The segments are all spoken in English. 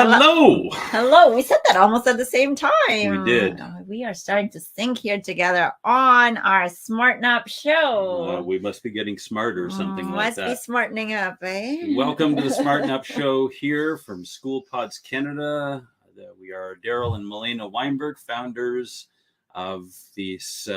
Hello. Hello. We said that almost at the same time. We did. We are starting to sync here together on our Smarten Up show. We must be getting smarter or something like that. Must be smartening up, eh? Welcome to the Smarten Up show here from School Pods Canada. We are Daryl and Milena Weinberg, founders of this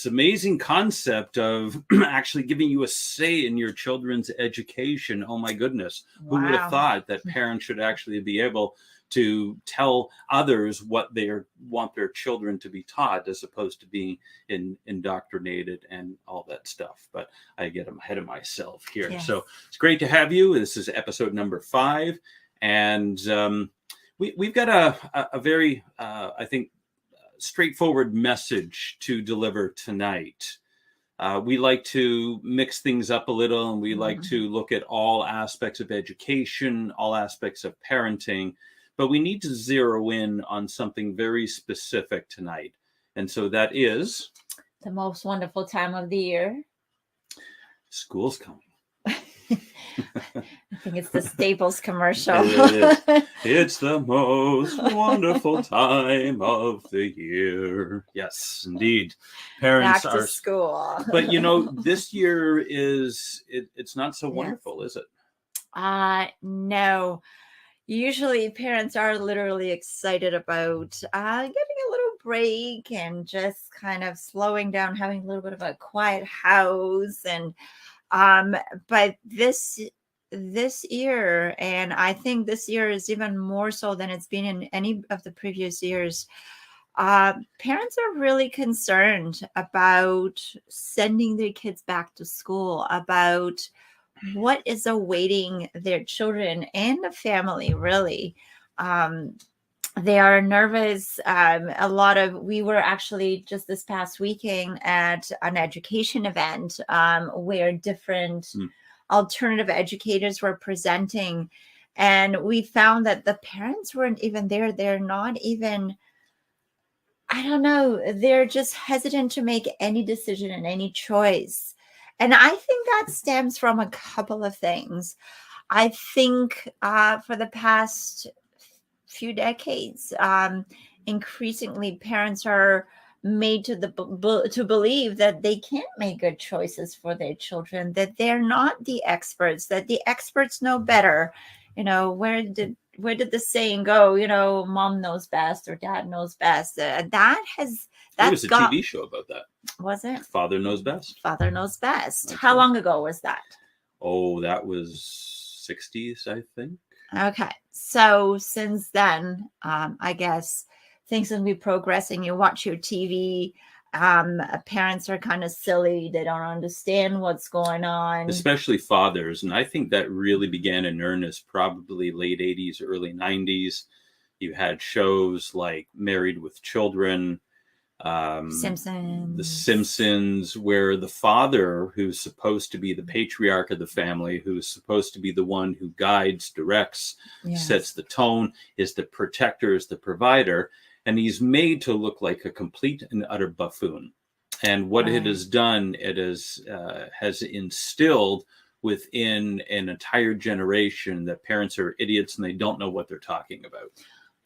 amazing concept of actually giving you a say in your children's education. Oh my goodness. Wow. Who would have thought that parents should actually be able to tell others what they want their children to be taught, as opposed to being indoctrinated and all that stuff. But I get ahead of myself here. Yes. So it's great to have you. This is episode number 5. And we've got a very, I think, straightforward message to deliver tonight. We like to mix things up a little, and we like to look at all aspects of education, all aspects of parenting, but we need to zero in on something very specific tonight. And so that is the most wonderful time of the year. School's coming. I think it's the Staples commercial. It's the most wonderful time of the year. Yes, indeed. Parents back to school. But you know, this year it's not so wonderful, is it? No. Usually parents are literally excited about getting a little break and just kind of slowing down, having a little bit of a quiet house. And but this year, and I think this year is even more so than it's been in any of the previous years, parents are really concerned about sending their kids back to school, about what is awaiting their children and the family, really. They are nervous. We were actually just this past weekend at an education event where different alternative educators were presenting, and we found that the parents weren't even there. They're not even, I don't know, they're just hesitant to make any decision and any choice. And I think that stems from a couple of things. I think for the past few decades, increasingly parents are made to believe that they can't make good choices for their children, that they're not the experts, that the experts know better. You know, where did the saying go? You know, mom knows best or dad knows best. There was a TV show about that. Was it? Father Knows Best. Father Knows Best. That's How long ago was that? Oh, that was 60s, I think. Okay. So since then, I guess things will be progressing. You watch your TV. Parents are kind of silly. They don't understand what's going on. Especially fathers. And I think that really began in earnest probably late 80s, early 90s. You had shows like Married with Children, Simpsons. The Simpsons, where the father, who's supposed to be the patriarch of the family, who's supposed to be the one who guides, directs, sets the tone, is the protector, is the provider, and he's made to look like a complete and utter buffoon. And what it has done, it has instilled within an entire generation that parents are idiots and they don't know what they're talking about.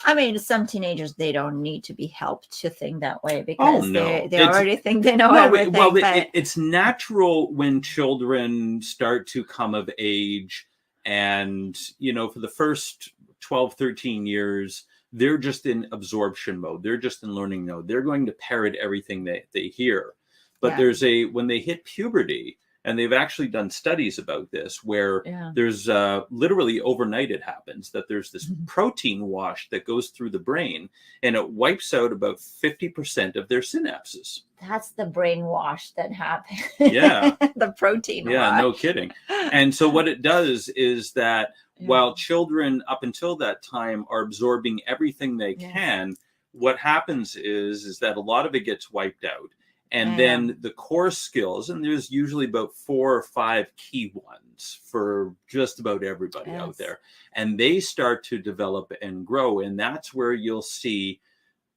I mean, some teenagers, they don't need to be helped to think that way because they already think they know everything. Well, it's natural when children start to come of age, and, you know, for the first 12, 13 years, they're just in absorption mode. They're just in learning mode. They're going to parrot everything they hear. But when they hit puberty, and they've actually done studies about this, where there's literally overnight it happens that there's this protein wash that goes through the brain, and it wipes out about 50% of their synapses. That's the brainwash that happens. Yeah. The protein wash. Yeah, no kidding. And so what it does is that while children up until that time are absorbing everything they can, what happens is that a lot of it gets wiped out. And then the core skills, and there's usually about 4 or 5 key ones for just about everybody out there. And they start to develop and grow. And that's where you'll see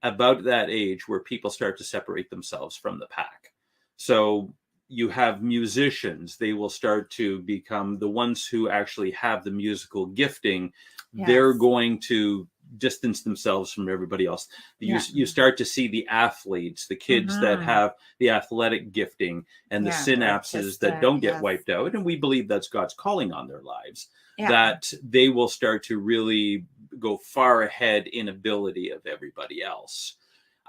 about that age where people start to separate themselves from the pack. So you have musicians. They will start to become the ones who actually have the musical gifting. They're Yes. going to distance themselves from everybody else. Yeah. You start to see the athletes, the kids that Mhm. have the athletic gifting and the Yeah, the synapses that artistic, don't get yes. wiped out. And we believe that's God's calling on their lives, Yeah. that they will start to really go far ahead in ability of everybody else.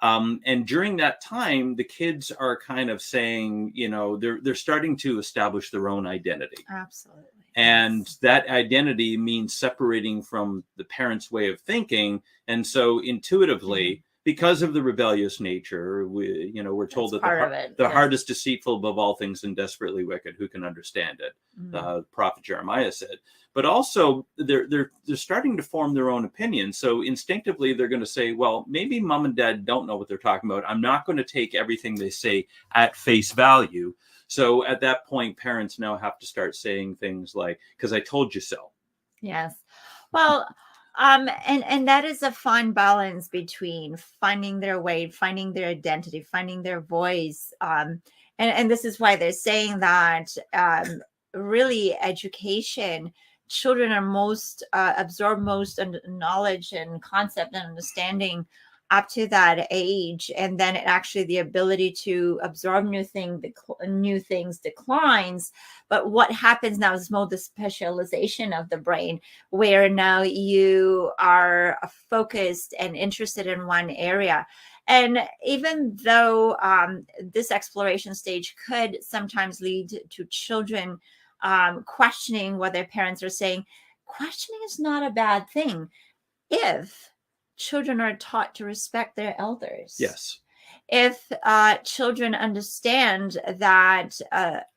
And during that time, the kids are kind of saying, they're starting to establish their own identity. Absolutely. And Yes. that identity means separating from the parents' way of thinking. And so intuitively, because of the rebellious nature, we're told That's that part of it. the Yes. heart is deceitful above all things and desperately wicked. Who can understand it? Prophet Jeremiah said. But also, they're starting to form their own opinions. So instinctively, they're going to say, "Well, maybe mom and dad don't know what they're talking about. I'm not going to take everything they say at face value." So at that point, parents now have to start saying things like, "Because I told you so." Yes. Well, and that is a fine balance between finding their way, finding their identity, finding their voice. And this is why they're saying that really education, children are most absorb most knowledge and concept and understanding up to that age, and then actually the ability to absorb new things declines. But what happens now is more the specialization of the brain, where now you are focused and interested in one area. And even though this exploration stage could sometimes lead to children questioning what their parents are saying, questioning is not a bad thing if children are taught to respect their elders. Yes. If children understand that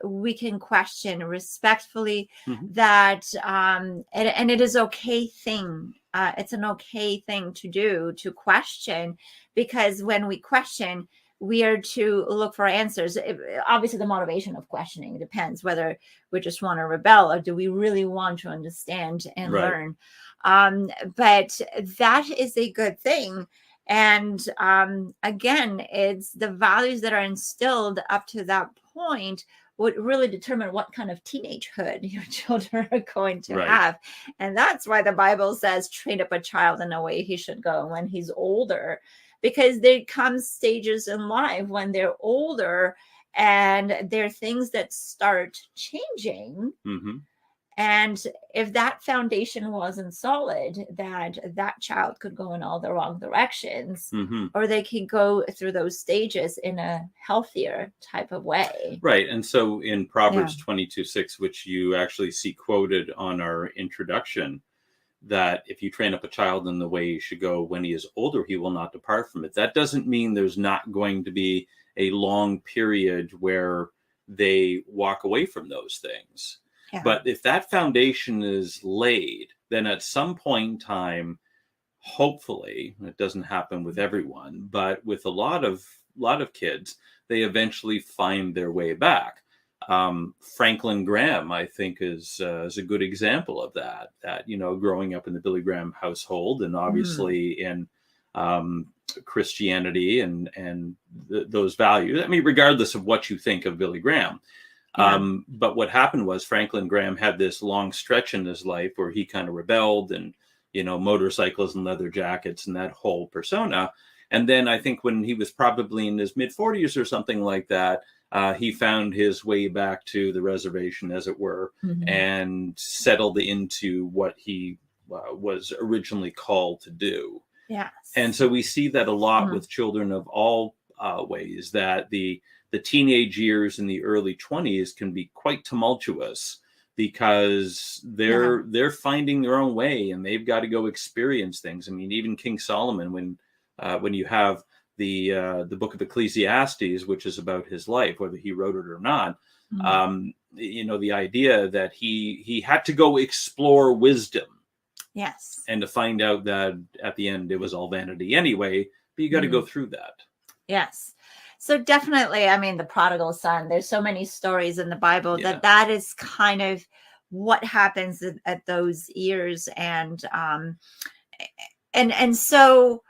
we can question respectfully, that and it is okay thing. It's an okay thing to do, to question, because when we question, we are to look for answers. Obviously, the motivation of questioning depends whether we just want to rebel or do we really want to understand and Right. learn. But that is a good thing. And again, it's the values that are instilled up to that point would really determine what kind of teenagehood your children are going to Right. have. And that's why the Bible says, train up a child in the way he should go when he's older, because there comes stages in life when they're older and there are things that start changing. And if that foundation wasn't solid, that child could go in all the wrong directions, or they could go through those stages in a healthier type of way. Right. And so in Proverbs 22:6, which you actually see quoted on our introduction, that if you train up a child in the way he should go, when he is older, he will not depart from it. That doesn't mean there's not going to be a long period where they walk away from those things. Yeah. But if that foundation is laid, then at some point in time, hopefully, it doesn't happen with everyone, but with a lot of kids, they eventually find their way back. Franklin Graham, I think, is a good example of that. That, growing up in the Billy Graham household, and obviously in Christianity and those values. I mean, regardless of what you think of Billy Graham. But what happened was Franklin Graham had this long stretch in his life where he kind of rebelled and, motorcycles and leather jackets and that whole persona. And then I think when he was probably in his mid 40s or something like that, he found his way back to the reservation, as it were, and settled into what he was originally called to do. Yes. And so we see that a lot with children of all ways, that the teenage years and the early 20s can be quite tumultuous because they're finding their own way and they've got to go experience things. I mean, even King Solomon, when you have the book of Ecclesiastes, which is about his life, whether he wrote it or not, the idea that he had to go explore wisdom. Yes. And to find out that at the end it was all vanity anyway, but you got to go through that. Yes. So definitely, I mean, the prodigal son, there's so many stories in the Bible that is kind of what happens at those years. And so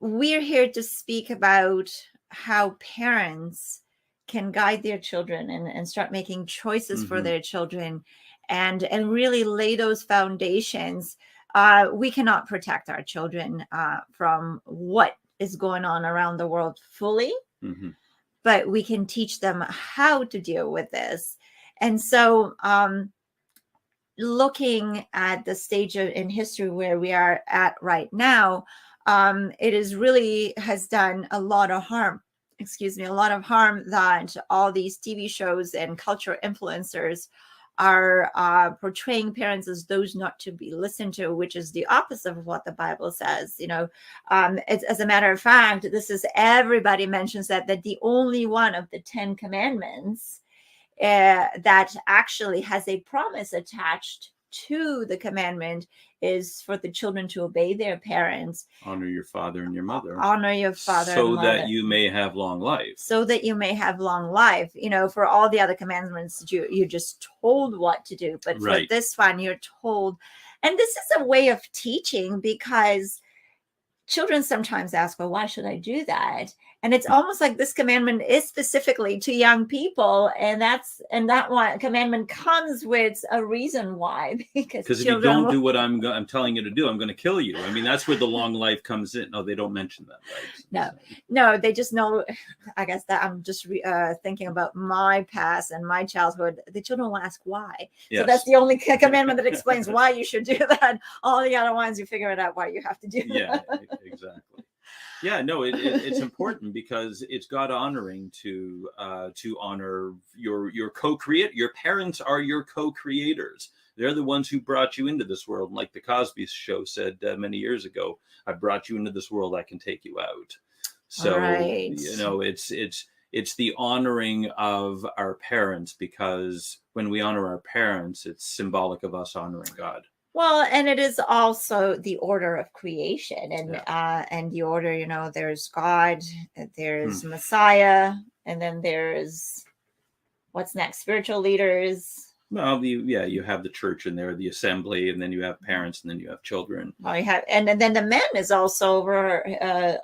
we're here to speak about how parents can guide their children and start making choices for Mhm. their children and really lay those foundations, we cannot protect our children from what is going on around the world fully, Mhm. but we can teach them how to deal with this. And so, looking at the stage in history where we are at right now, it is really has done a lot of harm. Excuse me, a lot of harm that all these TV shows and cultural influencers are portraying parents as those not to be listened to, which is the opposite of what the Bible says. It's, as a matter of fact, this is everybody mentions that the only one of the 10 commandments that actually has a promise attached to the commandment is for the children to obey their parents, Honor your father and your mother, honor your father and so that mother, you may have long life. so that you may have long life. For all the other commandments, you're just told what to do, but for Right. this one, you're told. And this is a way of teaching, because children sometimes ask, well, why should I do that? And it's almost like this commandment is specifically to young people. And that one commandment comes with a reason why, because Because if you children don't will, do what I'm telling you to do, I'm going to kill you. I mean, that's where the long life comes in. No, they don't mention that, right? no, they just know. I guess that I'm just thinking about my past and my childhood. The children will ask why. Yes. So that's the only commandment that explains why you should do that. All the other ones, you figure it out why you have to do Yeah, that. exactly. Yeah, no, it's important because it's God honoring to honor your co-create. Your parents are your co-creators. They're the ones who brought you into this world. Like the Cosby Show said many years ago, I brought you into this world, I can take you out. So Right. it's the honoring of our parents, because when we honor our parents, it's symbolic of us honoring God. Well, and it is also the order of creation, and Yeah. and the order. There's God, there's Messiah, and then there's what's next? Spiritual leaders. Well, you have the church in there, the assembly, and then you have parents, and then you have children. Well, you have, and then the man is also over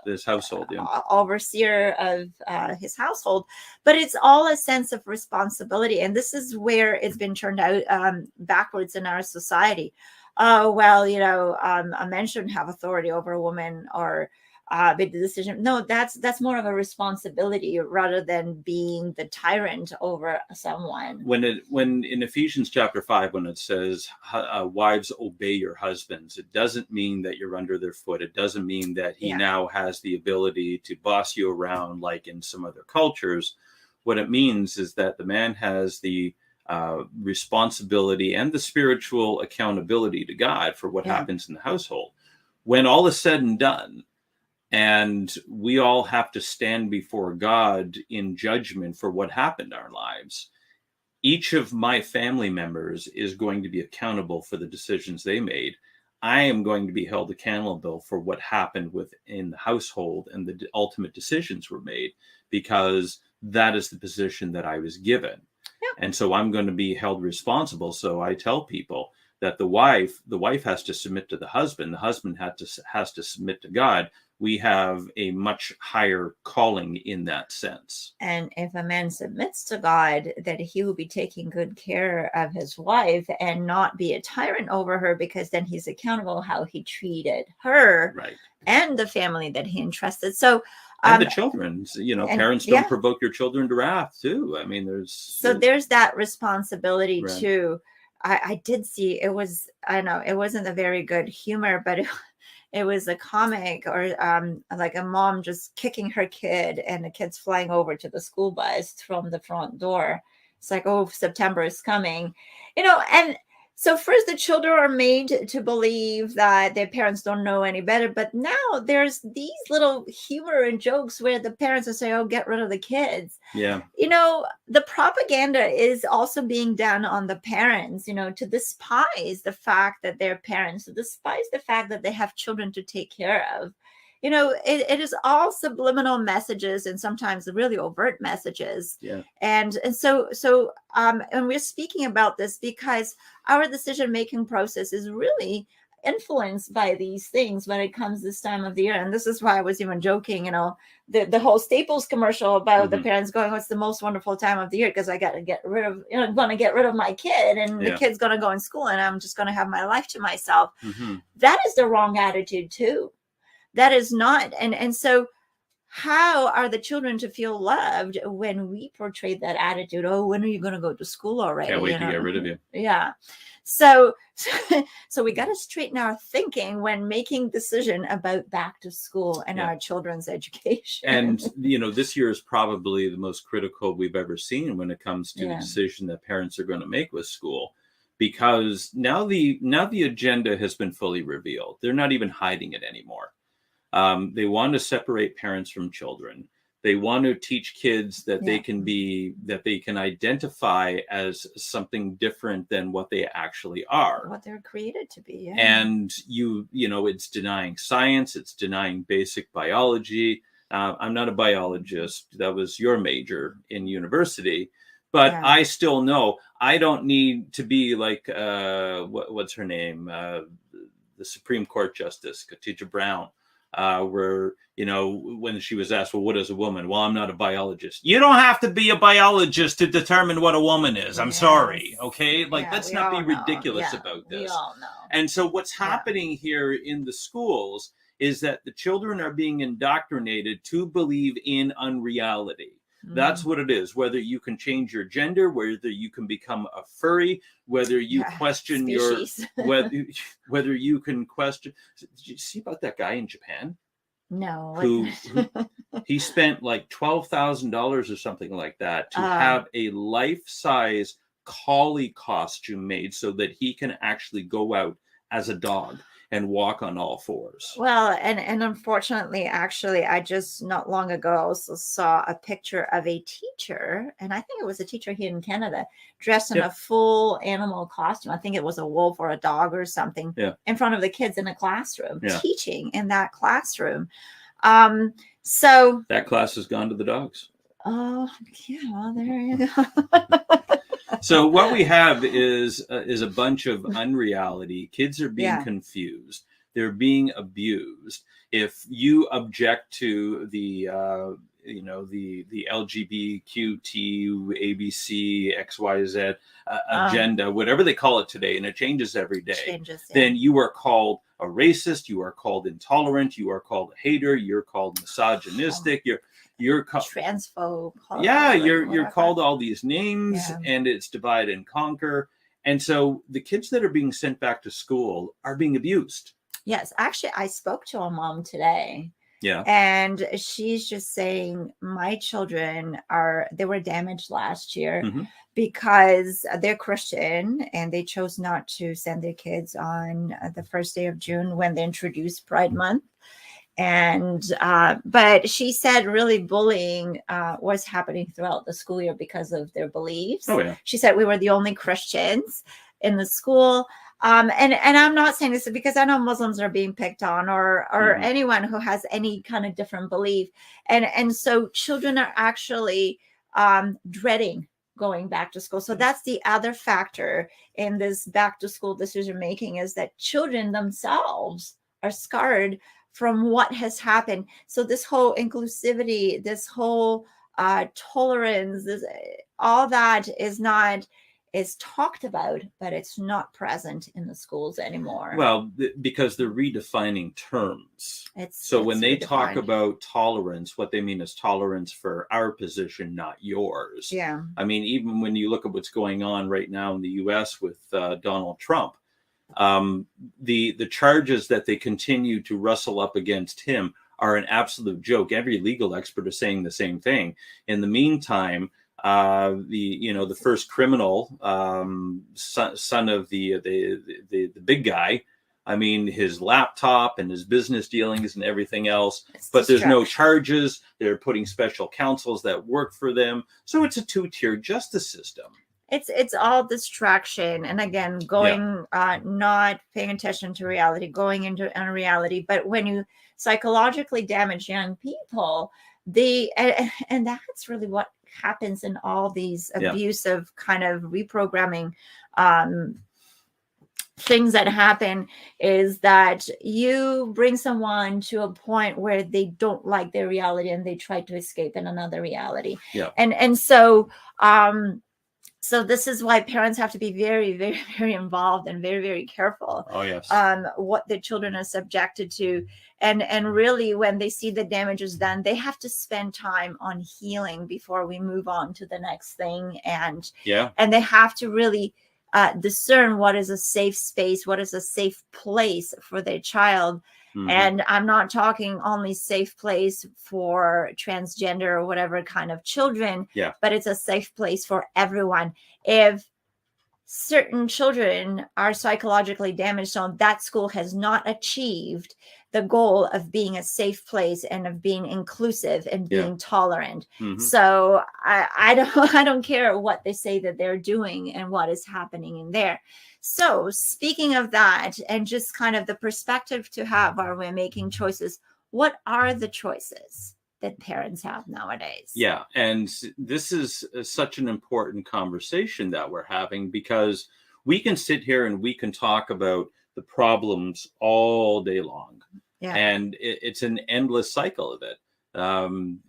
This household, yeah. overseer of his household, but it's all a sense of responsibility, and this is where it's been turned out backwards in our society. Well, a man shouldn't have authority over a woman or make the decision. No, that's more of a responsibility rather than being the tyrant over someone. When in Ephesians chapter 5, when it says wives obey your husbands, it doesn't mean that you're under their foot. It doesn't mean that he now has the ability to boss you around like in some other cultures. What it means is that the man has the responsibility and the spiritual accountability to God for what happens in the household. When all is said and done, and we all have to stand before God in judgment for what happened in our lives, each of my family members is going to be accountable for the decisions they made. I am going to be held accountable for what happened within the household and the ultimate decisions were made, because that is the position that I was given. And so I'm going to be held responsible. So I tell people that the wife has to submit to the husband has to submit to God. We have a much higher calling in that sense. And if a man submits to God, that he will be taking good care of his wife and not be a tyrant over her, because then he's accountable how he treated her, right, and the family that he entrusted. So and the children, parents don't provoke your children to wrath too. I mean, there's that responsibility too. I did see, it wasn't a very good humor, but it was a comic, or like a mom just kicking her kid and the kid's flying over to the school bus from the front door. It's like, oh, September is coming, and so first the children are made to believe that their parents don't know any better. But now there's these little humor and jokes where the parents will say, oh, get rid of the kids. Yeah. The propaganda is also being done on the parents, to despise the fact that they're parents, to despise the fact that they have children to take care of. It is all subliminal messages, and sometimes really overt messages. Yeah. And so and we're speaking about this because our decision-making process is really influenced by these things when it comes this time of the year. And this is why I was even joking, the whole Staples commercial about the parents going, "What's the most wonderful time of the year?" Because I got to get rid of, I'm going to get rid of my kid, and the kid's going to go in school, and I'm just going to have my life to myself. That is the wrong attitude too. That is not. And so how are the children to feel loved when we portray that attitude? "Oh, when are you going to go to school already? Can't wait to get rid of you." Yeah. So we got to straighten our thinking when making decision about back to school and our children's education. And, this year is probably the most critical we've ever seen when it comes to the decision that parents are going to make with school, because now the agenda has been fully revealed. They're not even hiding it anymore. They want to separate parents from children. They want to teach kids that they can identify as something different than what they actually are, what they're created to be. Yeah. And it's denying science. It's denying basic biology. I'm not a biologist. That was your major in university. But I still know I don't need to be like, what's her name? The Supreme Court Justice, Khadijah Brown. Where, when she was asked, "Well, what is a woman?" "Well, I'm not a biologist." You don't have to be a biologist to determine what a woman is. I'm sorry. Okay. Let's not be ridiculous about this. We all know. And so what's happening here in the schools is that the children are being indoctrinated to believe in unreality. That's what it is. Whether you can change your gender, whether you can become a furry, whether you question whether you can question. Did you see about that guy in Japan? No. Who he spent like $12,000 or something like that to have a life-size collie costume made so that he can actually go out as a dog and walk on all fours. Well, and unfortunately, actually, I just not long ago also saw a picture of a teacher, and I think it was a teacher here in Canada, dressed in a full animal costume. I think it was a wolf or a dog or something, in front of the kids in a classroom, teaching in that classroom. So that class has gone to the dogs. Oh, yeah, well, there you go. So what we have is a bunch of unreality. Kids are being confused. They're being abused. If you object to the LGBTQ, ABC, XYZ agenda, whatever they call it today, and it changes every day, then you are called a racist. You are called intolerant. You are called a hater. You're called misogynistic. You're called transphobe. You're called all these names, and it's divide and conquer. And so the kids that are being sent back to school are being abused. Yes, actually, I spoke to a mom today. Yeah. And she's just saying, my children they were damaged last year because they're Christian, and they chose not to send their kids on the first day of June when they introduced Pride Month. And but she said really bullying was happening throughout the school year because of their beliefs. Oh, yeah. She said we were the only Christians in the school. And I'm not saying this because I know Muslims are being picked on, or anyone who has any kind of different belief. And so children are actually dreading going back to school. So that's the other factor in this back to school decision making, is that children themselves are scarred from what has happened. So this whole inclusivity, this whole tolerance, all that is talked about, but it's not present in the schools anymore. Well, because they're redefining terms. When they talk about tolerance, what they mean is tolerance for our position, not yours. Yeah. I mean, even when you look at what's going on right now in the U.S. with Donald Trump, the charges that they continue to wrestle up against him are an absolute joke. Every legal expert is saying the same thing. In the meantime, the first criminal, son of the big guy, I mean, his laptop and his business dealings and everything else, but there's no charges. They're putting special counsels that work for them. So it's a two-tier justice system. It's all distraction, and again, going not paying attention to reality, going into unreality. But when you psychologically damage young people, and that's really what happens in all these abusive kind of reprogramming things that happen is that you bring someone to a point where they don't like their reality and they try to escape in another reality. Yeah. And so so this is why parents have to be very, very, very involved and very, very careful Oh, yes. what their children are subjected to. And really, when they see the damage is done, they have to spend time on healing before we move on to the next thing. And Yeah. they have to really discern what is a safe space, what is a safe place for their child. Mhm. And I'm not talking only safe place for transgender or whatever kind of children, Yeah. but it's a safe place for everyone. If certain children are psychologically damaged, so that school has not achieved the goal of being a safe place and of being inclusive and Yeah. being tolerant. Mhm. So I don't care what they say that they're doing and what is happening in there. So speaking of that, and just kind of the perspective to have while we're making choices, what are the choices that parents have nowadays? Yeah. And this is such an important conversation that we're having, because we can sit here and we can talk about the problems all day long. Yeah. And it's an endless cycle of it.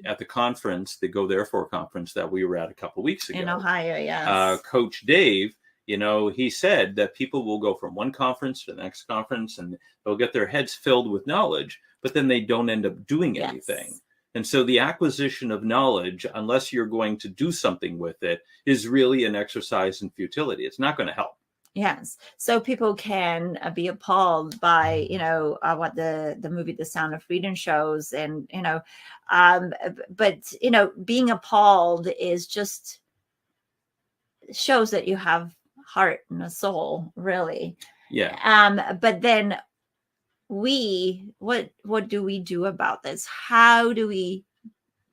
At the conference, the Go Therefore conference that we were at a couple of weeks ago In Ohio, yes. Coach Dave, he said that people will go from one conference to the next conference and they'll get their heads filled with knowledge, but then they don't end up doing Yes. anything. And so the acquisition of knowledge, unless you're going to do something with it, is really an exercise in futility. It's not going to help. Yes. So people can be appalled by, what the movie The Sound of Freedom shows. And, but, being appalled is just shows that you have heart and a soul, really. Yeah. But then what do we do about this? How do we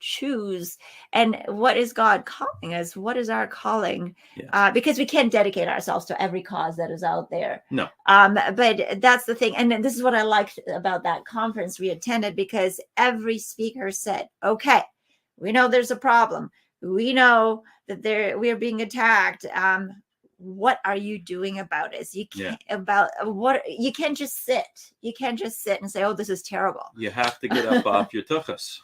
choose, and what is God calling us? What is our calling? Yes. Because we can't dedicate ourselves to every cause that is out there. No. But that's the thing. And this is what I liked about that conference we attended, because every speaker said, okay, we know there's a problem. We know that we are being attacked. What are you doing about it? You can't you can't just sit. You can't just sit and say, oh, this is terrible. You have to get up off your tuchus.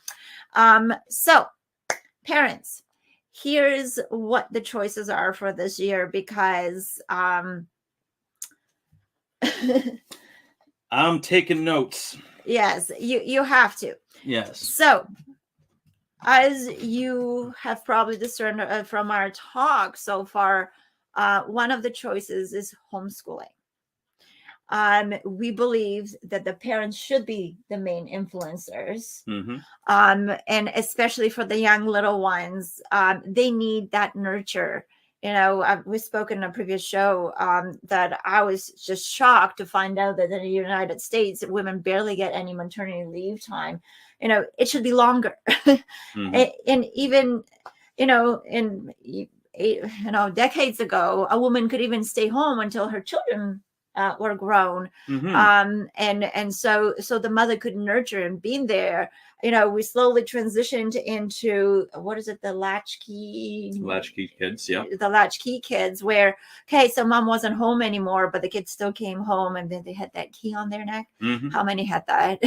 So parents, here's what the choices are for this year, because I'm taking notes. Yes, you have to. Yes. So as you have probably discerned from our talk so far, one of the choices is homeschooling. We believe that the parents should be the main influencers. Mm-hmm. And especially for the young little ones, they need that nurture. We spoke in a previous show that I was just shocked to find out that in the United States, women barely get any maternity leave time. It should be longer. Mm-hmm. And even, decades ago, a woman could even stay home until her children were grown. Mm-hmm. And so the mother could nurture, and being there, we slowly transitioned into, what is it? The latchkey kids. Yeah. The latchkey kids, where, okay, so mom wasn't home anymore, but the kids still came home, and then they had that key on their neck. Mm-hmm. How many had that?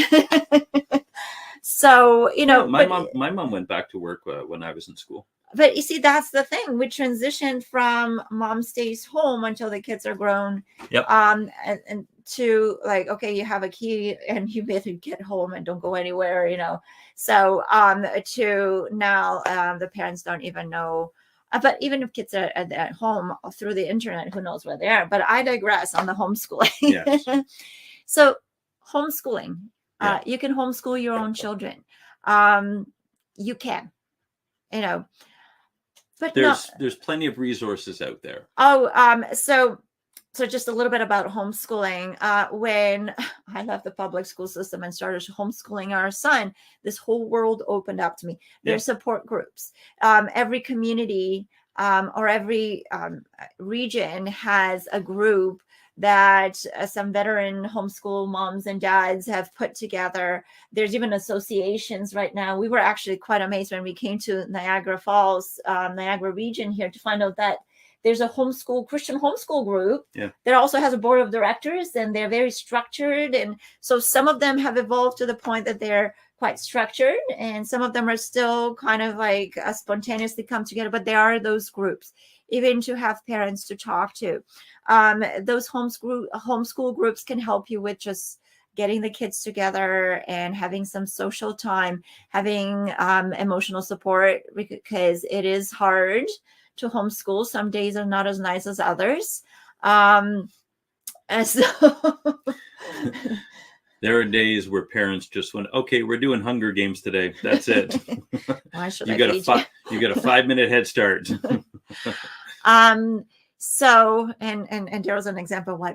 So, my mom went back to work when I was in school. But you see, that's the thing. We transitioned from mom stays home until the kids are grown. Yep. And to like, okay, you have a key and you better get home and don't go anywhere, So to now the parents don't even know. But even if kids are at home through the internet, who knows where they are. But I digress on the homeschooling. Yes. So homeschooling. Yeah. You can homeschool your own children. You can, But there's plenty of resources out there. So just a little bit about homeschooling. When I left the public school system and started homeschooling our son, this whole world opened up to me. There's support groups. Every community or every region has a group that some veteran homeschool moms and dads have put together. There's even associations right now. We were actually quite amazed when we came to Niagara Falls, Niagara region here, to find out that there's a homeschool Christian homeschool group Yeah. that also has a board of directors, and they're very structured. And so some of them have evolved to the point that they're quite structured, and some of them are still kind of like spontaneously come together, but there are those groups, even to have parents to talk to. Those homeschool groups can help you with just getting the kids together and having some social time, having emotional support, because it is hard to homeschool. Some days are not as nice as others. And so There are days where parents just went, okay, we're doing Hunger Games today. That's it. why should you I got feed you got a 5-minute head start. So, and Daryl's an example of why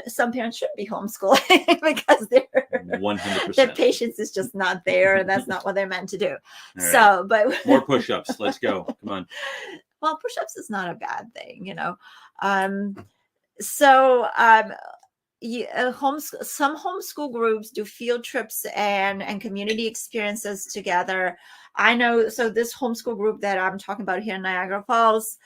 some parents should be homeschooling because their 100%. patience is just not there, and that's not what they're meant to do. All right. So, but more push-ups. Let's go. Come on. Well, push-ups is not a bad thing, some homeschool groups do field trips and community experiences together. I know, so this homeschool group that I'm talking about here in Niagara Falls,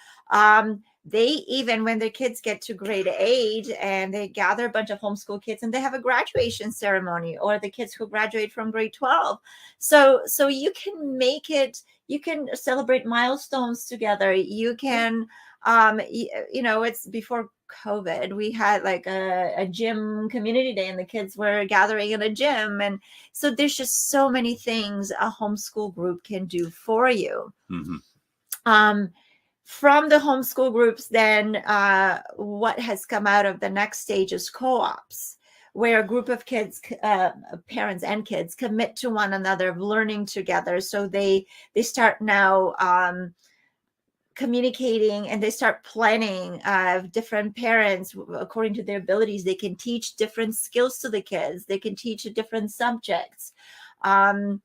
they, even when their kids get to grade 8 and they gather a bunch of homeschool kids and they have a graduation ceremony, or the kids who graduate from grade 12. So you can make it, you can celebrate milestones together. You can, it's before COVID, we had like a gym community day, and the kids were gathering in a gym. And so there's just so many things a homeschool group can do for you. Mm-hmm. From the homeschool groups, then what has come out of the next stage is co-ops, where a group of kids, parents and kids, commit to one another, learning together. So they start now communicating, and they start planning. Different parents, according to their abilities, they can teach different skills to the kids. They can teach different subjects, and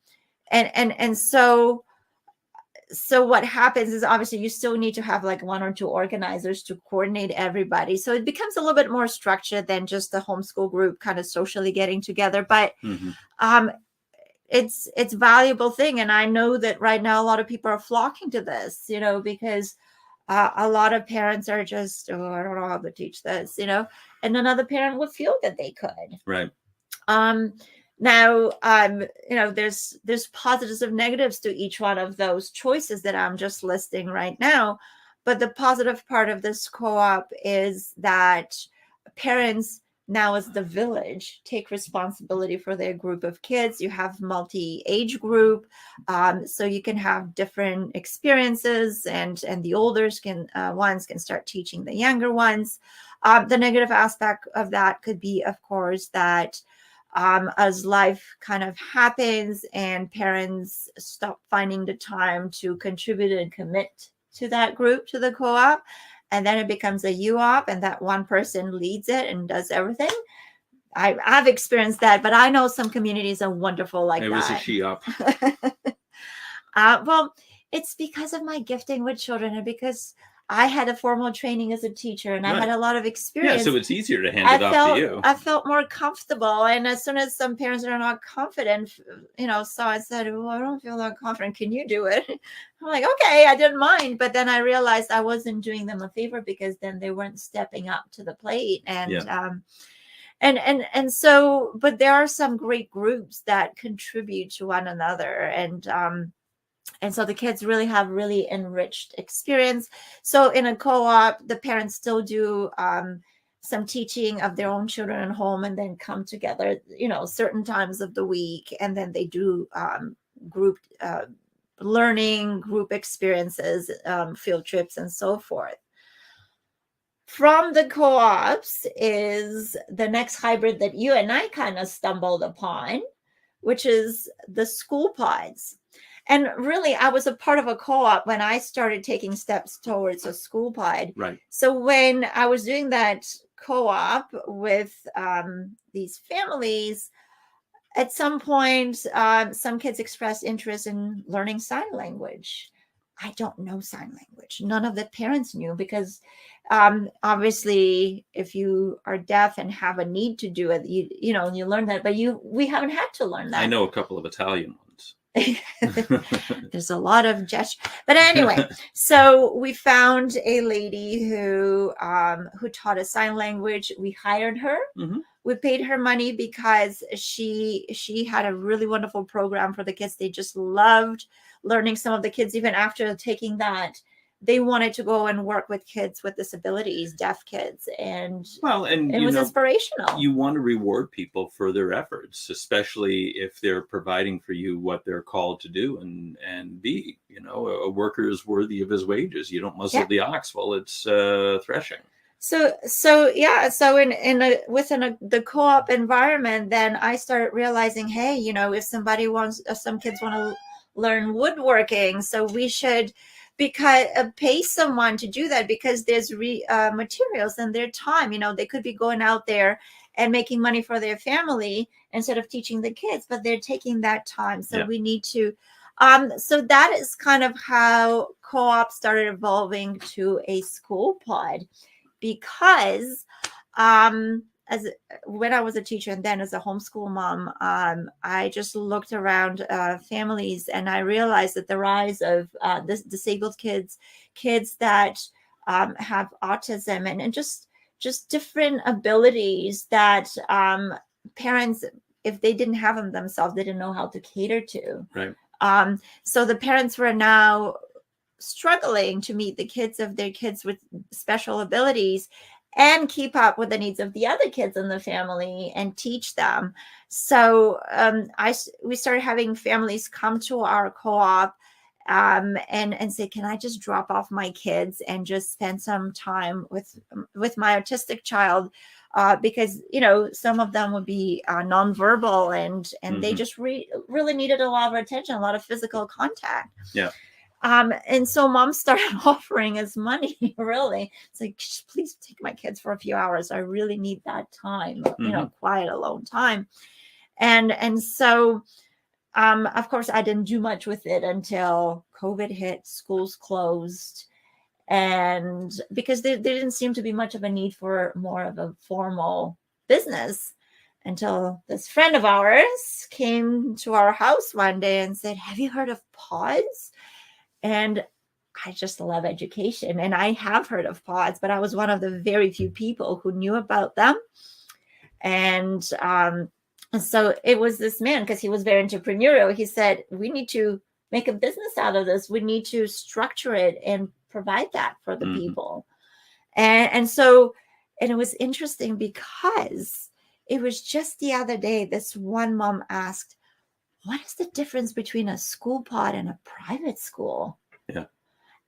so what happens is, obviously you still need to have like 1 or 2 organizers to coordinate everybody. So it becomes a little bit more structured than just the homeschool group kind of socially getting together. But it's a valuable thing. And I know that right now a lot of people are flocking to this, because a lot of parents are just, oh, I don't know how to teach this, and another parent would feel that they could. Right. Now, there's positives and negatives to each one of those choices that I'm just listing right now. But the positive part of this co-op is that parents now, as the village, take responsibility for their group of kids. You have multi-age group, so you can have different experiences, and the older ones can start teaching the younger ones. The negative aspect of that could be, of course, that as life kind of happens and parents stop finding the time to contribute and commit to that group, to the co-op, and then it becomes a U-op, and that one person leads it and does everything. I've experienced that, but I know some communities are wonderful like that. It was a she-op. Well, it's because of my gifting with children, and because I had a formal training as a teacher, and I had a lot of experience. Yeah, so it's easier to hand it off to you. I felt more comfortable. And as soon as some parents are not confident, so I said, well, I don't feel that confident. Can you do it? I'm like, okay, I didn't mind. But then I realized I wasn't doing them a favor, because then they weren't stepping up to the plate. And, and so, but there are some great groups that contribute to one another. And so the kids really have really enriched experience. So in a co-op, the parents still do some teaching of their own children at home, and then come together, certain times of the week. And then they do group learning, group experiences, field trips, and so forth. From the co-ops is the next hybrid that you and I kind of stumbled upon, which is the school pods. And really, I was a part of a co-op when I started taking steps towards a school pod. Right. So when I was doing that co-op with these families, at some point, some kids expressed interest in learning sign language. I don't know sign language. None of the parents knew, because obviously, if you are deaf and have a need to do it, you learn that. But we haven't had to learn that. I know a couple of Italian ones. There's a lot of gesture, but anyway, so we found a lady who taught us sign language. We hired her. Mhm. We paid her money because she had a really wonderful program for the kids. They just loved learning. Some of the kids, even after taking that, they wanted to go and work with kids with disabilities, deaf kids, and Well, and it was inspirational. you want to reward people for their efforts, especially if they're providing for you what they're called to do and be. A worker is worthy of his wages. You don't muzzle Yeah. the ox while it's threshing. So within the co-op environment, then I started realizing, hey, if some kids want to learn woodworking, so we should pay someone to do that, because there's materials and their time. They could be going out there and making money for their family instead of teaching the kids, but they're taking that time. So Yeah. we need to. So that is kind of how co-op started evolving to a school pod. Because as when I was a teacher and then as a homeschool mom, I just looked around families, and I realized that the rise of disabled kids that have autism and just different abilities that parents, if they didn't have them themselves, they didn't know how to cater to. Right. So the parents were now struggling to meet the kids of their kids with special abilities and keep up with the needs of the other kids in the family and teach them. So we started having families come to our co-op and say, can I just drop off my kids and just spend some time with my autistic child? Because some of them would be nonverbal and they just really needed a lot of attention, a lot of physical contact. Yeah. And so mom started offering us money. Really, it's like, please take my kids for a few hours. I really need that time, quiet, alone time. And so, of course, I didn't do much with it until COVID hit, schools closed, and because there didn't seem to be much of a need for more of a formal business, until this friend of ours came to our house one day and said, have you heard of pods? And I just love education, and I have heard of pods, but I was one of the very few people who knew about them. And so it was this man, because he was very entrepreneurial. He said, we need to make a business out of this. We need to structure it and provide that for the people. And so it was interesting, because it was just the other day, this one mom asked, what is the difference between a school pod and a private school? Yeah.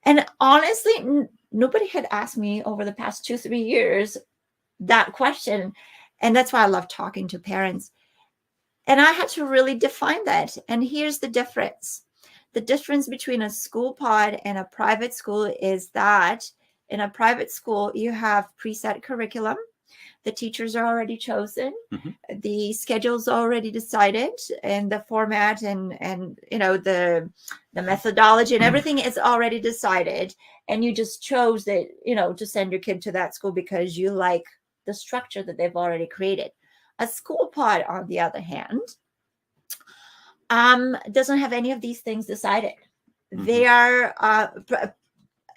And honestly, nobody had asked me over the past 2-3 years that question. And that's why I love talking to parents. And I had to really define that. And here's the difference. The difference between a school pod and a private school is that in a private school, you have preset curriculum. The teachers are already chosen. The schedule's already decided, and the format and the methodology and everything is already decided. And you just chose that, to send your kid to that school because you like the structure that they've already created. A school pod, on the other hand, doesn't have any of these things decided. They are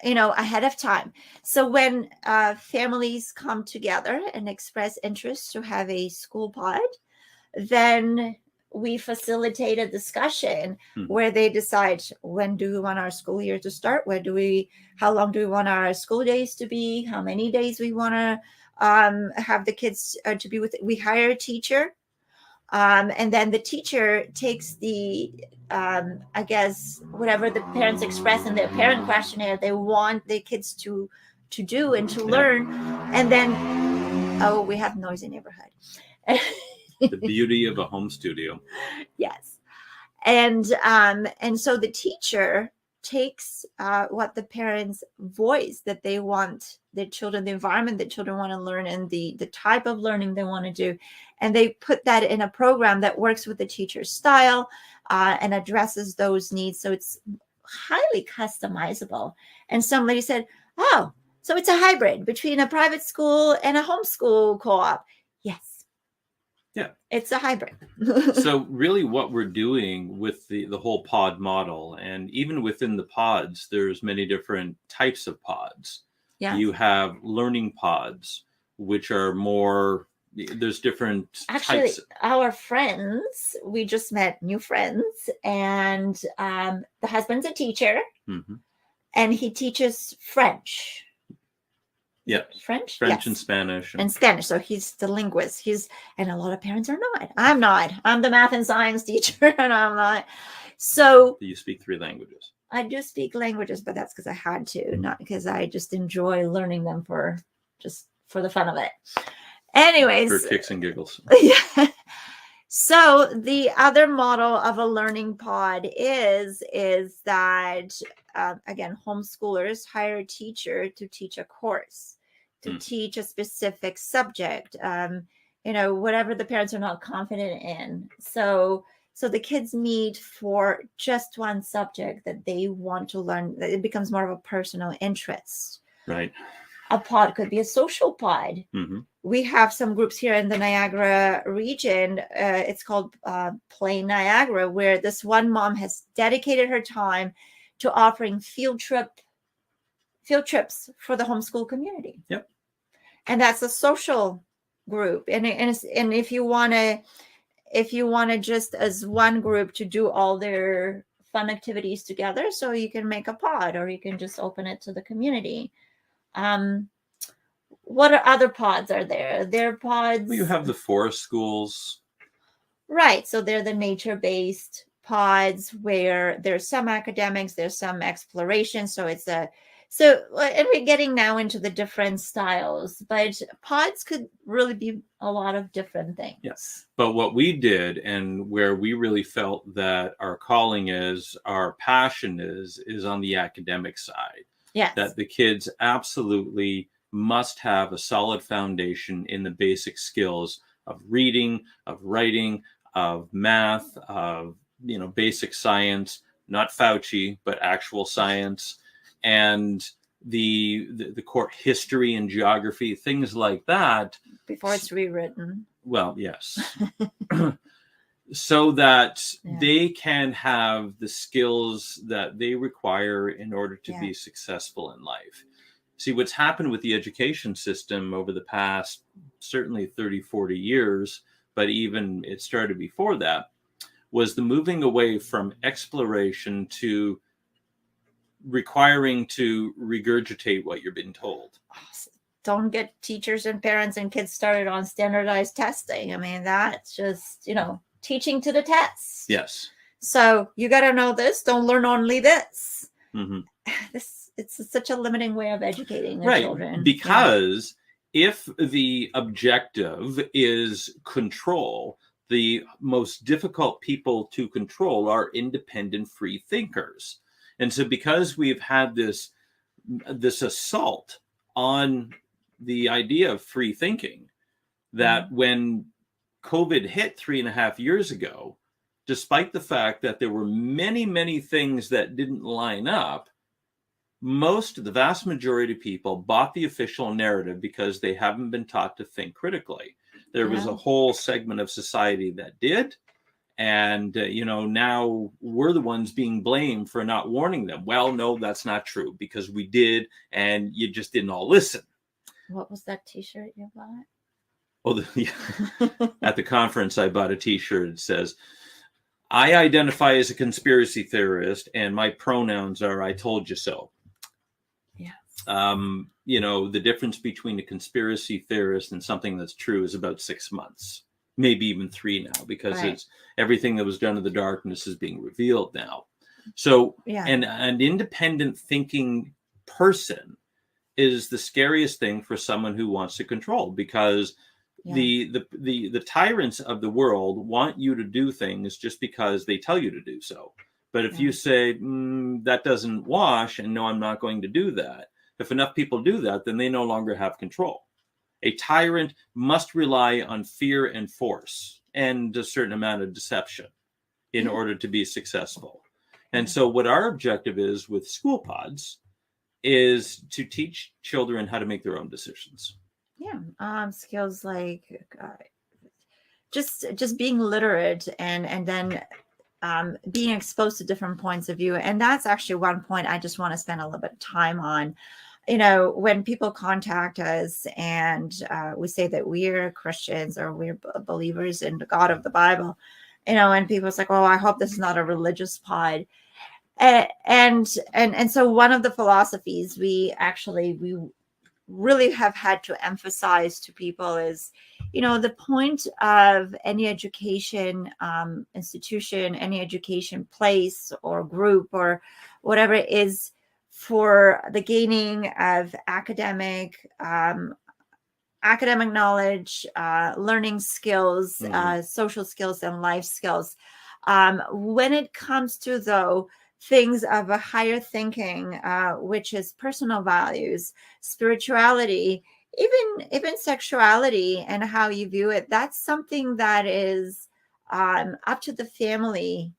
ahead of time. So when families come together and express interest to have a school pod, then we facilitate a discussion where they decide, when do we want our school year to start? How long do we want our school days to be? How many days we want to have the kids to be with? We hire a teacher. And then the teacher takes the, I guess, whatever the parents express in their parent questionnaire they want the kids to do and to learn. And then, we have noisy neighborhood. The beauty of a home studio. Yes. And so the teacher takes what the parents voice that they want their children, the environment that children want to learn, and the type of learning they want to do, and they put that in a program that works with the teacher's style and addresses those needs. So it's highly customizable. And some lady said, oh, so it's a hybrid between a private school and a homeschool co-op. Yes. Yeah. It's a hybrid. So really what we're doing with the whole pod model, and even within the pods, there's many different types of pods. Yes. You have learning pods, which are more, there's different Actually, types. our friends, we just met new friends, and the husband's a teacher, Mhm. and he teaches French. Yeah. French? French Yes. and Spanish. And Spanish. So he's the linguist. And a lot of parents are not. I'm not. I'm the math and science teacher, and I'm not. So You speak 3 languages. I do speak languages, but that's because I had to, not because I just enjoy learning them for the fun of it. Anyways. For kicks and giggles. Yeah. So the other model of a learning pod is that again, homeschoolers hire a teacher to teach a course, to teach a specific subject, whatever the parents are not confident in. So the kids meet for just one subject that they want to learn. It becomes more of a personal interest. Right. A pod could be a social pod. Mm-hmm. We have some groups here in the Niagara region. It's called Play Niagara, where this one mom has dedicated her time to offering field trips for the homeschool community. Yep. And that's a social group. And if you want to just as one group to do all their fun activities together, so you can make a pod, or you can just open it to the community. What other pods are there? There are pods. Well, you have the forest schools. Right. So they're the nature-based pods where there's some academics, there's some exploration. And we're getting now into the different styles, but pods could really be a lot of different things. Yes. But what we did, and where we really felt that our calling is, our passion is on the academic side. Yes. That the kids absolutely must have a solid foundation in the basic skills of reading, of writing, of math, of basic science, not Fauci, but actual science, and the core history and geography, things like that. Before it's rewritten. Well, yes. So that they can have the skills that they require in order to be successful in life. See, what's happened with the education system over the past, certainly 30, 40 years, but even it started before that, was the moving away from exploration to requiring to regurgitate what you're being told. Don't get teachers and parents and kids started on standardized testing. I mean, that's just, teaching to the test. Yes. So you got to know this. Don't learn only this. Mm-hmm. It's such a limiting way of educating right. children. Because if the objective is control, the most difficult people to control are independent free thinkers. And so because we've had this assault on the idea of free thinking, that when COVID hit 3.5 years ago, despite the fact that there were many, many things that didn't line up, the vast majority of people bought the official narrative because they haven't been taught to think critically. There was a whole segment of society that did. And, now we're the ones being blamed for not warning them. Well, no, that's not true, because we did, and you just didn't all listen. What was that T-shirt you bought? Oh, at the conference, I bought a T-shirt that says, "I identify as a conspiracy theorist, and my pronouns are I told you so." Yeah. The difference between a conspiracy theorist and something that's true is about 6 months, maybe even 3 now, because it's everything that was done in the darkness is being revealed now. So an independent thinking person is the scariest thing for someone who wants to control, because the tyrants of the world want you to do things just because they tell you to do so. But if you say, that doesn't wash, and no, I'm not going to do that, if enough people do that, then they no longer have control. A tyrant must rely on fear and force and a certain amount of deception in order to be successful. And so what our objective is with school pods is to teach children how to make their own decisions. Yeah. Skills like just being literate, and then being exposed to different points of view. And that's actually one point I just want to spend a little bit of time on. When people contact us and we say that we're Christians or we're believers in the God of the Bible, and people's like, oh, I hope this is not a religious pod. And so one of the philosophies we really have had to emphasize to people is, the point of any education institution, any education place or group or whatever is for the gaining of academic knowledge, learning skills, social skills, and life skills. When it comes to, though, things of a higher thinking, which is personal values, spirituality, even sexuality and how you view it, that's something that is up to the family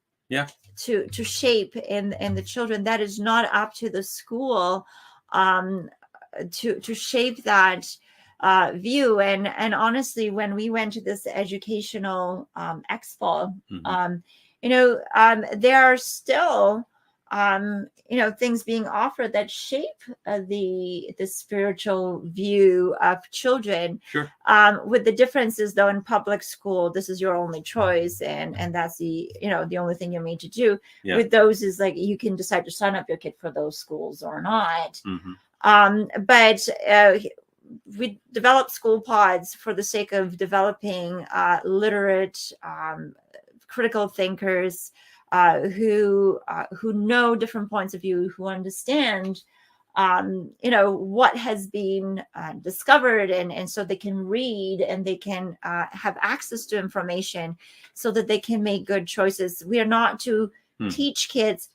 to shape in the children. That is not up to the school to shape that view. And honestly, when we went to this educational expo, there are still things being offered that shape the spiritual view of children. Sure. With the differences, though, in public school, this is your only choice, and that's the only thing you're made to do. Yeah. With those is like you can decide to sign up your kid for those schools or not. But we develop school pods for the sake of developing literate, critical thinkers who know different points of view, who understand what has been discovered, and so they can read and they can have access to information so that they can make good choices. We are not to teach kids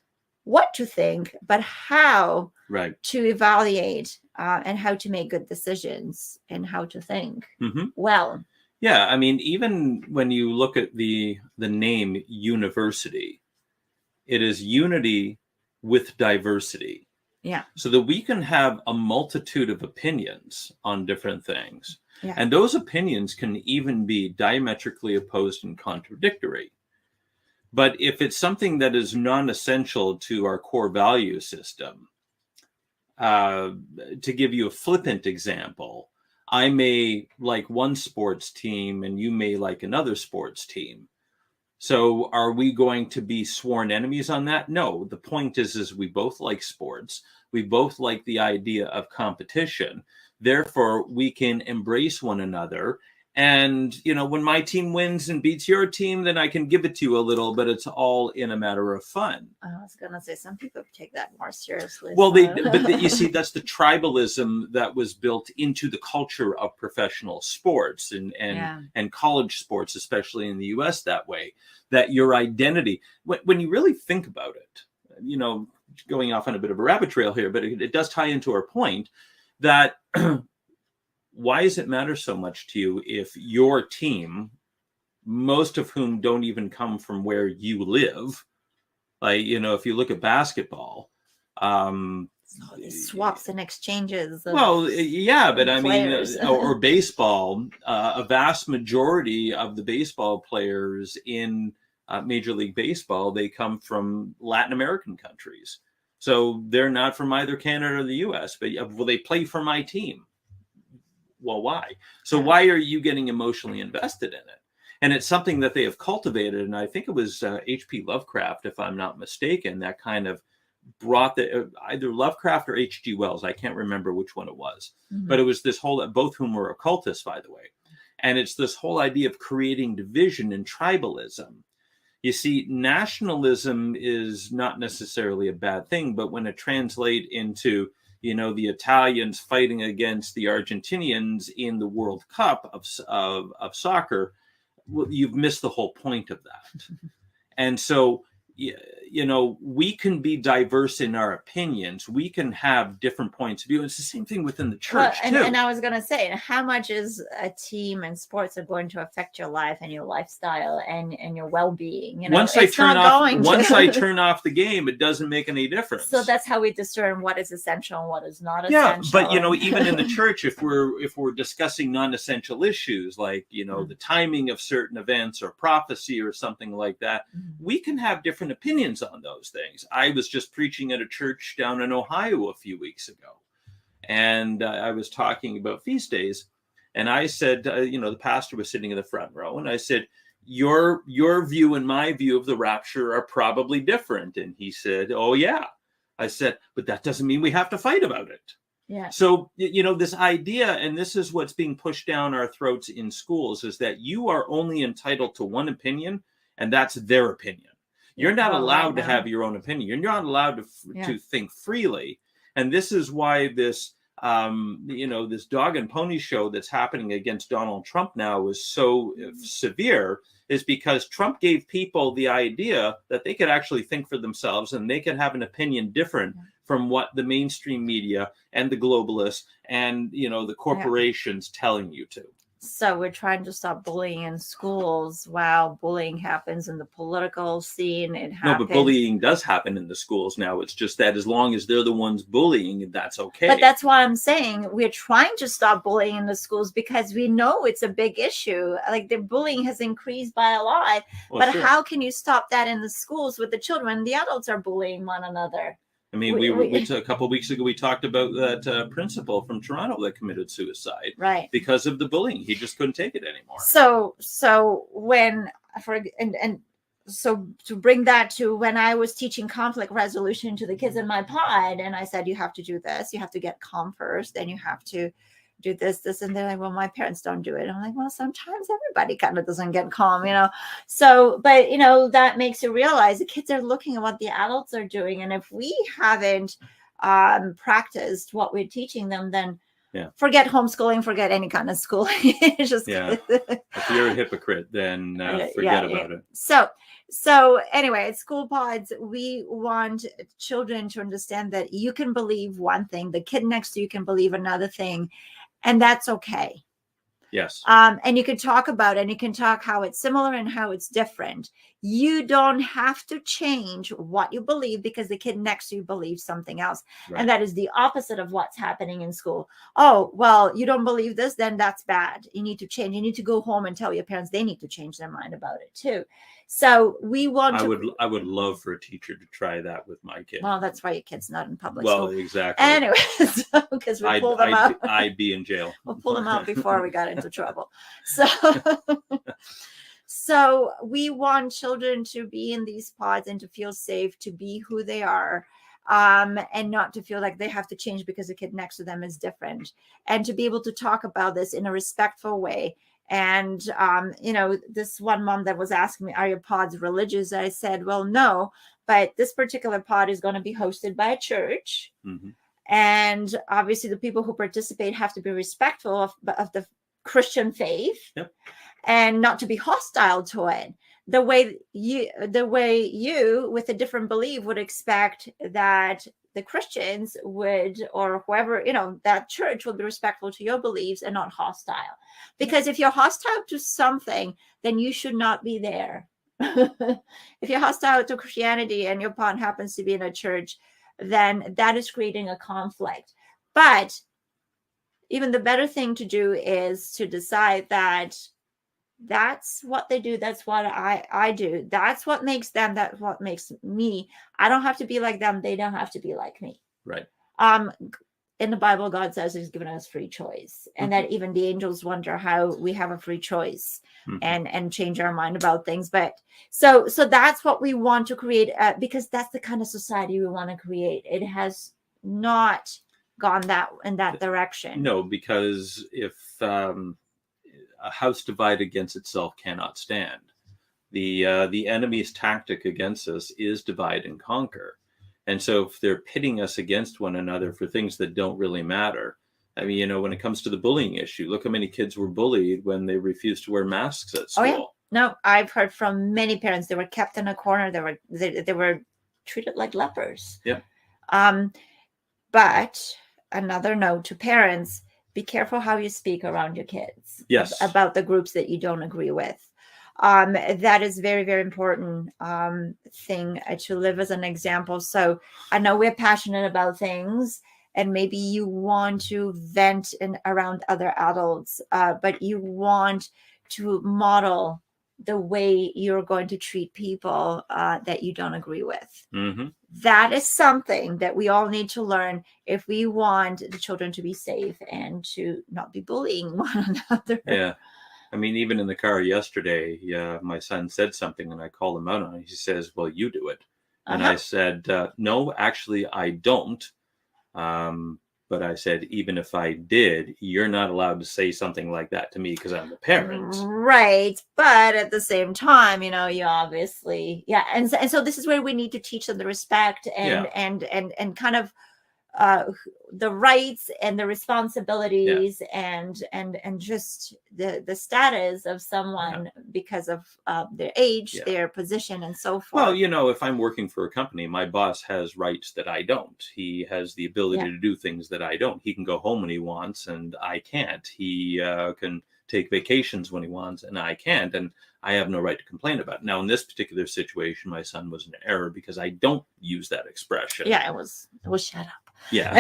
what to think, but how to evaluate and how to make good decisions and how to think well. Yeah, I mean, even when you look at the name university, it is unity with diversity. Yeah. So that we can have a multitude of opinions on different things. Yeah. And those opinions can even be diametrically opposed and contradictory. But if it's something that is non-essential to our core value system, to give you a flippant example, I may like one sports team and you may like another sports team. So are we going to be sworn enemies on that? No. The point is we both like sports. We both like the idea of competition. Therefore, we can embrace one another. And, when my team wins and beats your team, then I can give it to you a little, but it's all in a matter of fun. I was going to say, some people take that more seriously. Well, you see, that's the tribalism that was built into the culture of professional sports and college sports, especially in the US that way, that your identity, when you really think about it, going off on a bit of a rabbit trail here, but it does tie into our point that why does it matter so much to you if your team, most of whom don't even come from where you live, like, if you look at basketball, swaps and exchanges. Well, yeah, but players. I mean, or baseball, a vast majority of the baseball players in Major League Baseball, they come from Latin American countries. So they're not from either Canada or the US, but will they play for my team? Well, why? So why are you getting emotionally invested in it? And it's something that they have cultivated. And I think it was H.P. Lovecraft, if I'm not mistaken, that kind of brought either Lovecraft or H.G. Wells. I can't remember which one it was. But it was this whole, both whom were occultists, by the way. And it's this whole idea of creating division and tribalism. You see, nationalism is not necessarily a bad thing, but when it translates into the Italians fighting against the Argentinians in the World Cup of soccer, well, you've missed the whole point of that. And so, we can be diverse in our opinions. We can have different points of view. It's the same thing within the church too. And I was going to say, how much is a team and sports are going to affect your life and your lifestyle and your well-being? Once I turn off the game, it doesn't make any difference. So that's how we discern what is essential and what is not essential. Yeah, but even in the church, if we're discussing non-essential issues like the timing of certain events or prophecy or something like that, we can have different opinions on those things. I was just preaching at a church down in Ohio a few weeks ago, and I was talking about feast days, and I said, the pastor was sitting in the front row, and I said, your view and my view of the rapture are probably different. And he said, oh yeah. I said, but that doesn't mean we have to fight about it. Yeah. So, this idea, and this is what's being pushed down our throats in schools, is that you are only entitled to one opinion, and that's their opinion. You're not allowed to have your own opinion. You're not allowed to think freely. And this is why this, this dog and pony show that's happening against Donald Trump now is so severe, is because Trump gave people the idea that they could actually think for themselves and they could have an opinion different from what the mainstream media and the globalists and, the corporations telling you to. So we're trying to stop bullying in schools while bullying happens in the political scene. It happens. No, but bullying does happen in the schools now. It's just that as long as they're the ones bullying, that's okay. But that's why I'm saying we're trying to stop bullying in the schools, because we know it's a big issue. Like, the bullying has increased by a lot. Well, but how can you stop that in the schools with the children? The adults are bullying one another. I mean, we a couple of weeks ago, we talked about that principal from Toronto that committed suicide, right? Because of the bullying. He just couldn't take it anymore. So to bring that to when I was teaching conflict resolution to the kids in my pod, and I said, you have to do this, you have to get calm first, then you have to do this, and they're like, well, my parents don't do it. I'm like, well, sometimes everybody kind of doesn't get calm, So, but that makes you realize the kids are looking at what the adults are doing, and if we haven't practiced what we're teaching them, then forget homeschooling, forget any kind of schooling. It's just if you're a hypocrite, then forget about it. So anyway, at School Pods, we want children to understand that you can believe one thing, the kid next to you can believe another thing, and that's okay. Yes. And you can talk about it, and you can talk how it's similar and how it's different. You don't have to change what you believe because the kid next to you believes something else. Right. And that is the opposite of what's happening in school. Oh, well, you don't believe this, then that's bad. You need to change. You need to go home and tell your parents they need to change their mind about it too. So we want I would love for a teacher to try that with my kid. Well, that's why your kid's not in public school. Well, exactly. Anyway, because we pulled them out. I'd be in jail. We'll pull them out before we got into trouble. So we want children to be in these pods and to feel safe, to be who they are, and not to feel like they have to change because the kid next to them is different, and to be able to talk about this in a respectful way. And, this one mom that was asking me, are your pods religious? I said, well, no, but this particular pod is going to be hosted by a church. Mm-hmm. And obviously the people who participate have to be respectful of the Christian faith. Yep. And not to be hostile to it. The way you with a different belief would expect that the Christians would, or whoever, that church will be respectful to your beliefs and not hostile. Because if you're hostile to something, then you should not be there. If you're hostile to Christianity and your pod happens to be in a church, then that is creating a conflict. But even the better thing to do is to decide that that's what they do. That's what I do. That's what makes them. That's what makes me. I don't have to be like them. They don't have to be like me. Right. In the Bible, God says he's given us free choice, and that even the angels wonder how we have a free choice and change our mind about things. But so that's what we want to create, because that's the kind of society we want to create. It has not gone in that direction. No, because if a house divided against itself cannot stand. The enemy's tactic against us is divide and conquer. And so if they're pitting us against one another for things that don't really matter, I mean, when it comes to the bullying issue, look how many kids were bullied when they refused to wear masks at school. Oh, yeah. No, I've heard from many parents. They were kept in a corner. They were treated like lepers. Yep. But another note to parents, be careful how you speak around your kids. Yes. About the groups that you don't agree with. That is very, very important thing to live as an example. So I know we're passionate about things, and maybe you want to vent around other adults, but you want to model the way you're going to treat people that you don't agree with. Mm-hmm. That is something that we all need to learn if we want the children to be safe and to not be bullying one another. Yeah. I mean, even in the car yesterday, my son said something and I called him out on it. He says, well, you do it. And I said, no, actually, I don't. But I said, even if I did, you're not allowed to say something like that to me because I'm the parent. Right. But at the same time, you obviously, yeah. And so this is where we need to teach them the respect and kind of the rights and the responsibilities and just the status of someone because of their age, their position, and so forth. Well, if I'm working for a company, my boss has rights that I don't. He has the ability to do things that I don't. He can go home when he wants and I can't. He can take vacations when he wants and I can't, and I have no right to complain about it. Now, in this particular situation, my son was in error because I don't use that expression. Yeah, it was shut up. Yeah.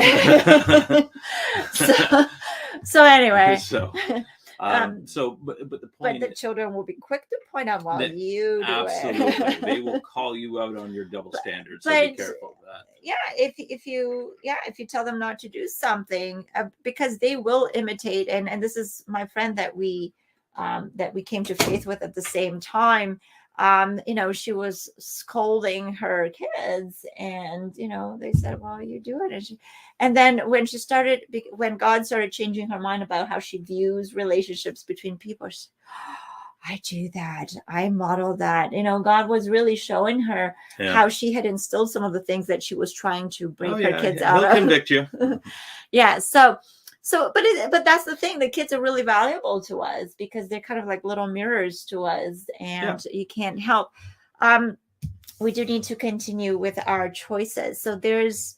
so anyway. But the point. But the children will be quick to point out, well, you do absolutely. it. They will call you out on your double standards. So be careful of that. Yeah, if you tell them not to do something, because they will imitate. And this is my friend that we came to faith with at the same time. She was scolding her kids, and they said, well, you do it. And then when God started changing her mind about how she views relationships between people, she said, I do that, I model that. God was really showing her how she had instilled some of the things that she was trying to bring her kids out of. He'll convict you. Yeah. So, but that's the thing. The kids are really valuable to us because they're kind of like little mirrors to us, and you can't help. We do need to continue with our choices. So there's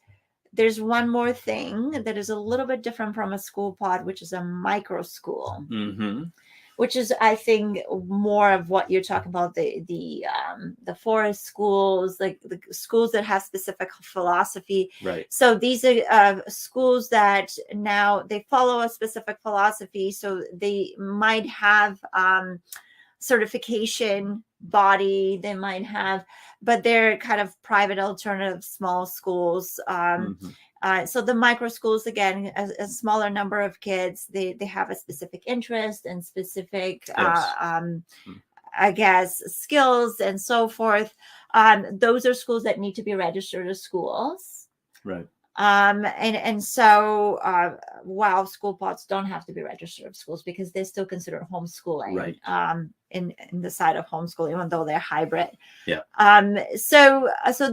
one more thing that is a little bit different from a school pod, which is a micro school. Mm-hmm. Which is, I think, more of what you're talking about, the forest schools, like the schools that have specific philosophy. Right. So these are schools that now they follow a specific philosophy. So they might have certification body, they might have, but they're kind of private alternative small schools. So the micro schools, again, a smaller number of kids, they have a specific interest and specific, I guess, skills and so forth. Those are schools that need to be registered as schools. Right. So while school pods don't have to be registered as schools because they're still considered homeschooling, right. In the side of homeschooling, even though they're hybrid. Yeah. So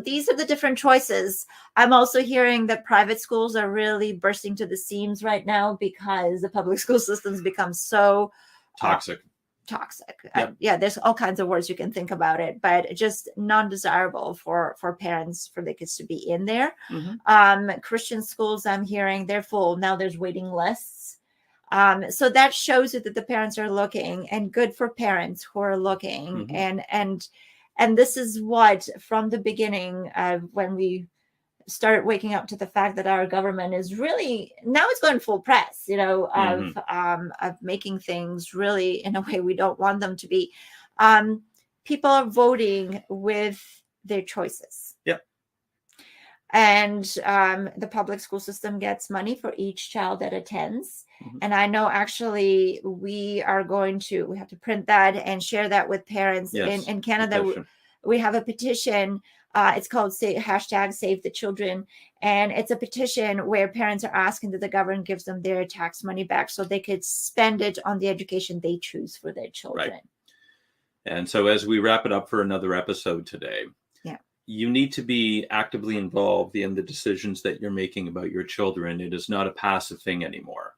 these are the different choices. I'm also hearing that private schools are really bursting to the seams right now because the public school systems become so toxic. Yep. There's all kinds of words you can think about it, but just non-desirable for parents, for the kids to be in there. Mm-hmm. Christian schools, I'm hearing, they're full now. There's waiting lists. So that shows you that the parents are looking, and good for parents who are looking. Mm-hmm. And this is what, from the beginning, when we start waking up to the fact that our government is really, now it's going full press, of making things really in a way we don't want them to be. People are voting with their choices. Yep. And the public school system gets money for each child that attends. Mm-hmm. And I know actually we have to print that and share that with parents. Yes. In Canada. We have a petition. It's called #Save the Children. And it's a petition where parents are asking that the government gives them their tax money back so they could spend it on the education they choose for their children. Right. And so as we wrap it up for another episode today, you need to be actively involved in the decisions that you're making about your children. It is not a passive thing anymore.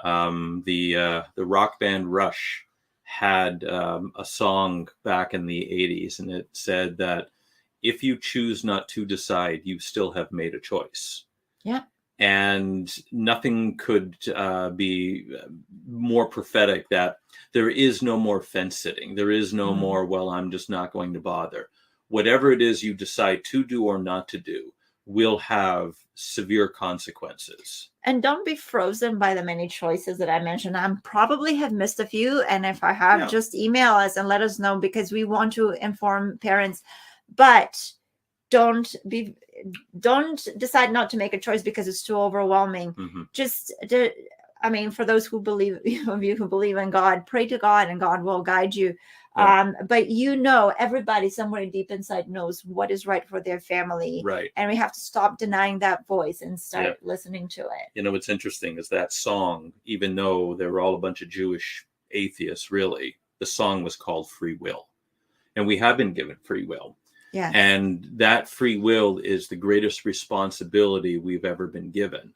The rock band Rush had a song back in the 80s, and it said that if you choose not to decide, you still have made a choice. Yeah. And nothing could be more prophetic that there is no more fence sitting. There is no more, well, I'm just not going to bother. Whatever it is you decide to do or not to do will have severe consequences. And don't be frozen by the many choices that I mentioned. I probably have missed a few. And if I have, just email us and let us know, because we want to inform parents. But don't decide not to make a choice because it's too overwhelming. For those who believe, of you who believe in God, pray to God and God will guide you. But everybody somewhere deep inside knows what is right for their family. Right. And we have to stop denying that voice and start listening to it. What's interesting is that song, even though they were all a bunch of Jewish atheists, really, the song was called Free Will. And we have been given free will. Yeah. And that free will is the greatest responsibility we've ever been given,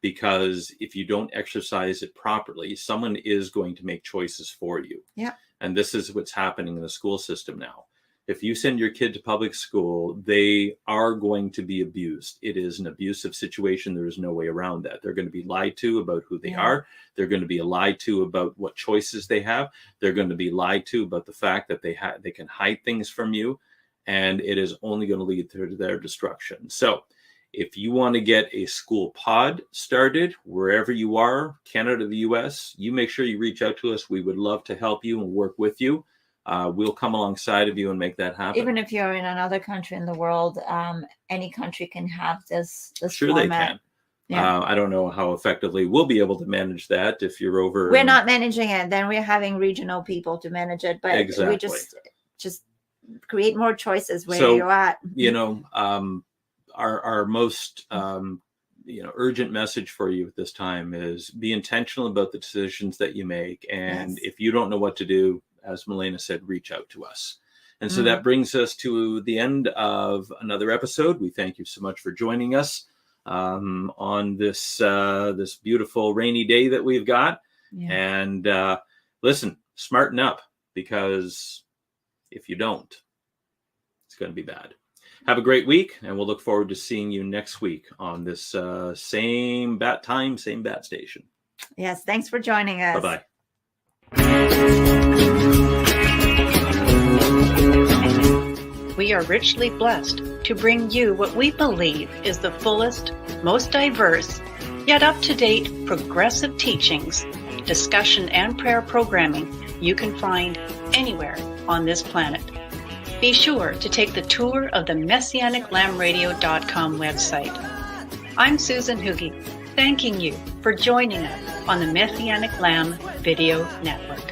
because if you don't exercise it properly, someone is going to make choices for you. Yeah. And this is what's happening in the school system now. If you send your kid to public school, they are going to be abused. It is an abusive situation. There is no way around that. They're going to be lied to about who they are. They're going to be lied to about what choices they have. They're going to be lied to about the fact that they can hide things from you. And it is only going to lead to their destruction. So if you want to get a school pod started wherever you are, Canada, the US, you make sure you reach out to us. We would love to help you and work with you. We'll come alongside of you and make that happen. Even if you're in another country in the world, any country can have this sure format. They can. Yeah. I don't know how effectively we'll be able to manage that if you're over. We're not managing it. Then we're having regional people to manage it. But we just create more choices where you're at. Our most urgent message for you at this time is be intentional about the decisions that you make. And if you don't know what to do, as Milena said, reach out to us. And so that brings us to the end of another episode. We thank you so much for joining us on this beautiful rainy day that we've got. Yeah. And listen, smarten up, because if you don't, it's going to be bad. Have a great week, and we'll look forward to seeing you next week on this same bat time, same bat station. Yes, thanks for joining us. Bye-bye. We are richly blessed to bring you what we believe is the fullest, most diverse, yet up-to-date progressive teachings, discussion, and prayer programming you can find anywhere on this planet. Be sure to take the tour of the MessianicLambRadio.com website. I'm Susan Hoogie, thanking you for joining us on the Messianic Lamb Video Network.